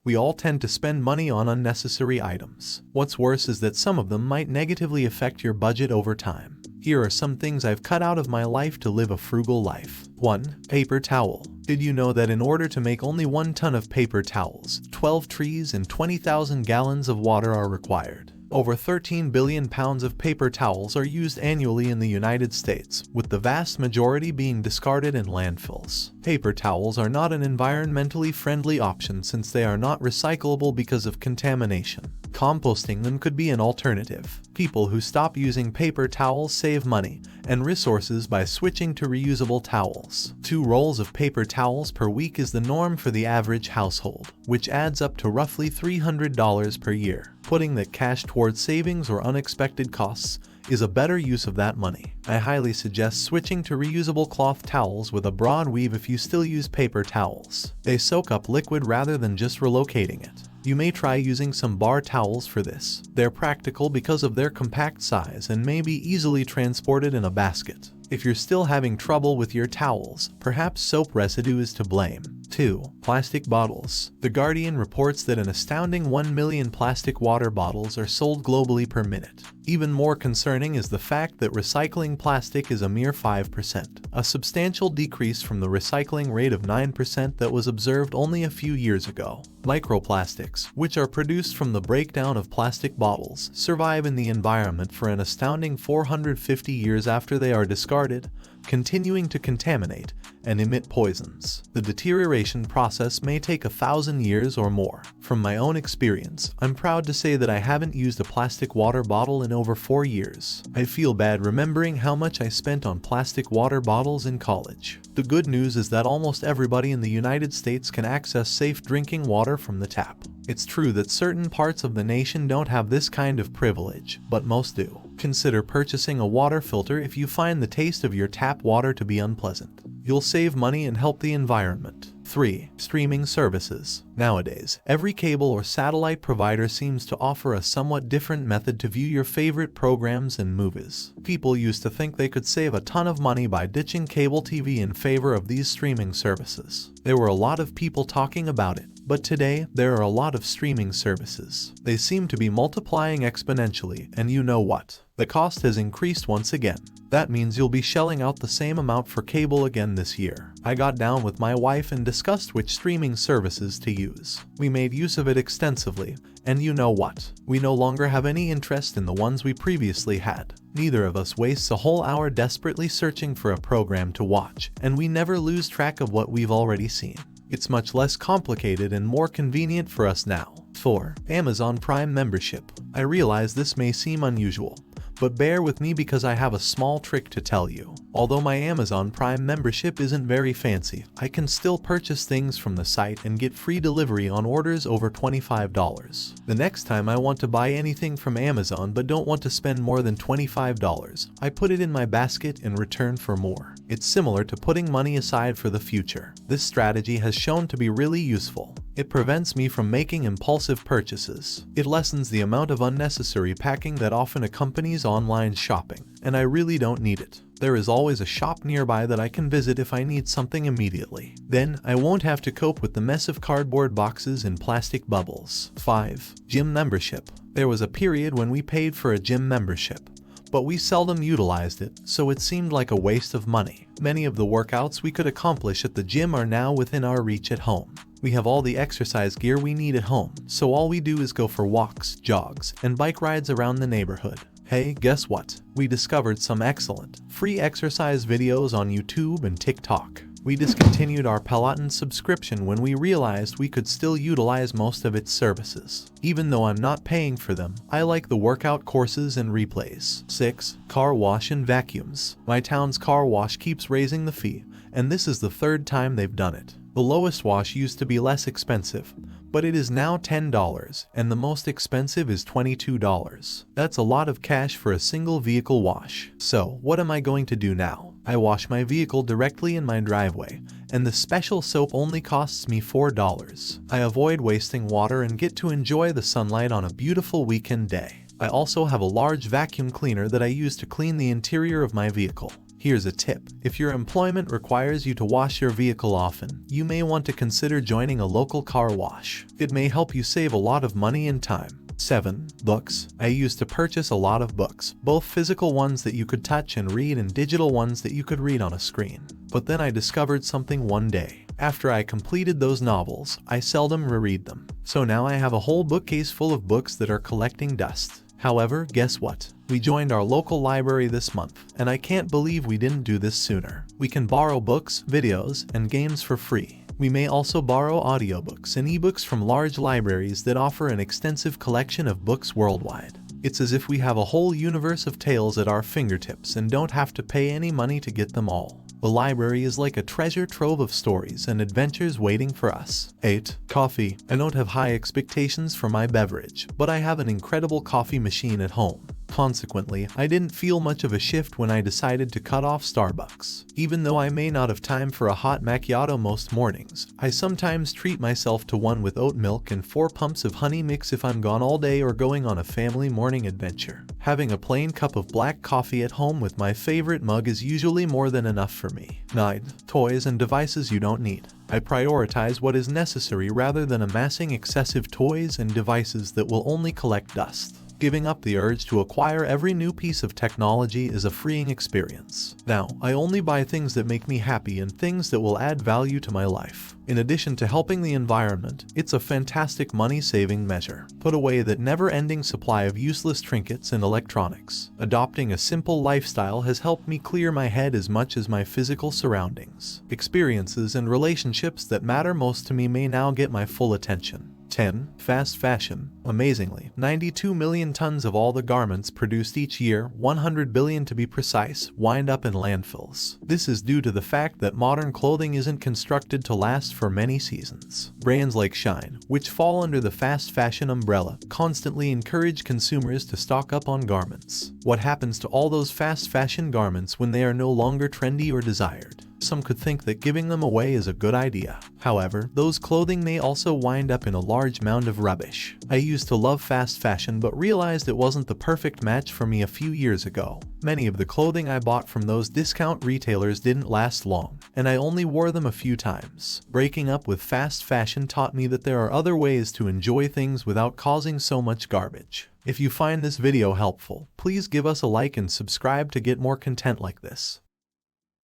We all tend to spend money on unnecessary items. What's worse is that some of them might negatively affect your budget over time. Here are some things I've cut out of my life to live a frugal life. 1. Paper towel. Did you know that in order to make only 1 ton of paper towels, 12 trees and 20,000 gallons of water are required? Over 13 billion pounds of paper towels are used annually in the United States, with the vast majority being discarded in landfills. Paper towels are not an environmentally friendly option since they are not recyclable because of contamination. Composting them could be an alternative. People who stop using paper towels save money and resources by switching to reusable towels. 2 rolls of paper towels per week is the norm for the average household, which adds up to roughly $300 per year. Putting that cash towards savings or unexpected costs is a better use of that money. I highly suggest switching to reusable cloth towels with a broad weave if you still use paper towels. They soak up liquid rather than just relocating it. You may try using some bar towels for this. They're practical because of their compact size and may be easily transported in a basket. If you're still having trouble with your towels, perhaps soap residue is to blame. 2. Plastic bottles. The Guardian reports that an astounding 1 million plastic water bottles are sold globally per minute. Even more concerning is the fact that recycling plastic is a mere 5%, a substantial decrease from the recycling rate of 9% that was observed only a few years ago. Microplastics, which are produced from the breakdown of plastic bottles, survive in the environment for an astounding 450 years after they are discarded, continuing to contaminate and emit poisons. The deterioration process may take 1,000 years or more. From my own experience, I'm proud to say that I haven't used a plastic water bottle in over 4 years. I feel bad remembering how much I spent on plastic water bottles in college. The good news is that almost everybody in the United States can access safe drinking water from the tap. It's true that certain parts of the nation don't have this kind of privilege, but most do. Consider purchasing a water filter if you find the taste of your tap water to be unpleasant. You'll save money and help the environment. 3. Streaming services. Nowadays, every cable or satellite provider seems to offer a somewhat different method to view your favorite programs and movies. People used to think they could save a ton of money by ditching cable TV in favor of these streaming services. There were a lot of people talking about it, but today, there are a lot of streaming services. They seem to be multiplying exponentially, and you know what? The cost has increased once again. That means you'll be shelling out the same amount for cable again this year. I got down with my wife and discussed which streaming services to use. We made use of it extensively, and you know what? We no longer have any interest in the ones we previously had. Neither of us wastes a whole hour desperately searching for a program to watch, and we never lose track of what we've already seen. It's much less complicated and more convenient for us now. 4. Amazon Prime membership. I realize this may seem unusual, but bear with me because I have a small trick to tell you. Although my Amazon Prime membership isn't very fancy, I can still purchase things from the site and get free delivery on orders over $25. The next time I want to buy anything from Amazon but don't want to spend more than $25, I put it in my basket and return for more. It's similar to putting money aside for the future. This strategy has shown to be really useful. It prevents me from making impulsive purchases. It lessens the amount of unnecessary packing that often accompanies online shopping, and I really don't need it. There is always a shop nearby that I can visit if I need something immediately. Then, I won't have to cope with the mess of cardboard boxes and plastic bubbles. 5. Gym membership. There was a period when we paid for a gym membership, but we seldom utilized it, so it seemed like a waste of money. Many of the workouts we could accomplish at the gym are now within our reach at home. We have all the exercise gear we need at home, so all we do is go for walks, jogs, and bike rides around the neighborhood. Hey, guess what? We discovered some excellent, free exercise videos on YouTube and TikTok. We discontinued our Peloton subscription when we realized we could still utilize most of its services. Even though I'm not paying for them, I like the workout courses and replays. 6. Car wash and vacuums. My town's car wash keeps raising the fee, and this is the 3rd time they've done it. The lowest wash used to be less expensive, but it is now $10, and the most expensive is $22. That's a lot of cash for a single vehicle wash. So, what am I going to do now? I wash my vehicle directly in my driveway, and the special soap only costs me $4. I avoid wasting water and get to enjoy the sunlight on a beautiful weekend day. I also have a large vacuum cleaner that I use to clean the interior of my vehicle. Here's a tip. If your employment requires you to wash your vehicle often, you may want to consider joining a local car wash. It may help you save a lot of money and time. 7. Books. I used to purchase a lot of books, both physical ones that you could touch and read and digital ones that you could read on a screen. But then I discovered something one day. After I completed those novels, I seldom reread them. So now I have a whole bookcase full of books that are collecting dust. However, guess what? We joined our local library this month, and I can't believe we didn't do this sooner. We can borrow books, videos, and games for free. We may also borrow audiobooks and ebooks from large libraries that offer an extensive collection of books worldwide. It's as if we have a whole universe of tales at our fingertips and don't have to pay any money to get them all. The library is like a treasure trove of stories and adventures waiting for us. 8. Coffee. I don't have high expectations for my beverage, but I have an incredible coffee machine at home. Consequently, I didn't feel much of a shift when I decided to cut off Starbucks. Even though I may not have time for a hot macchiato most mornings, I sometimes treat myself to one with oat milk and 4 pumps of honey mix if I'm gone all day or going on a family morning adventure. Having a plain cup of black coffee at home with my favorite mug is usually more than enough for me. 9. Toys and devices you don't need. I prioritize what is necessary rather than amassing excessive toys and devices that will only collect dust. Giving up the urge to acquire every new piece of technology is a freeing experience. Now, I only buy things that make me happy and things that will add value to my life. In addition to helping the environment, it's a fantastic money-saving measure. Put away that never-ending supply of useless trinkets and electronics. Adopting a simple lifestyle has helped me clear my head as much as my physical surroundings. Experiences and relationships that matter most to me may now get my full attention. 10. Fast fashion. Amazingly, 92 million tons of all the garments produced each year, 100 billion to be precise, wind up in landfills. This is due to the fact that modern clothing isn't constructed to last for many seasons. Brands like Shine, which fall under the fast fashion umbrella, constantly encourage consumers to stock up on garments. What happens to all those fast fashion garments when they are no longer trendy or desired? Some could think that giving them away is a good idea. However, those clothing may also wind up in a large mound of rubbish. I used to love fast fashion but realized it wasn't the perfect match for me a few years ago. Many of the clothing I bought from those discount retailers didn't last long, and I only wore them a few times. Breaking up with fast fashion taught me that there are other ways to enjoy things without causing so much garbage. If you find this video helpful, please give us a like and subscribe to get more content like this.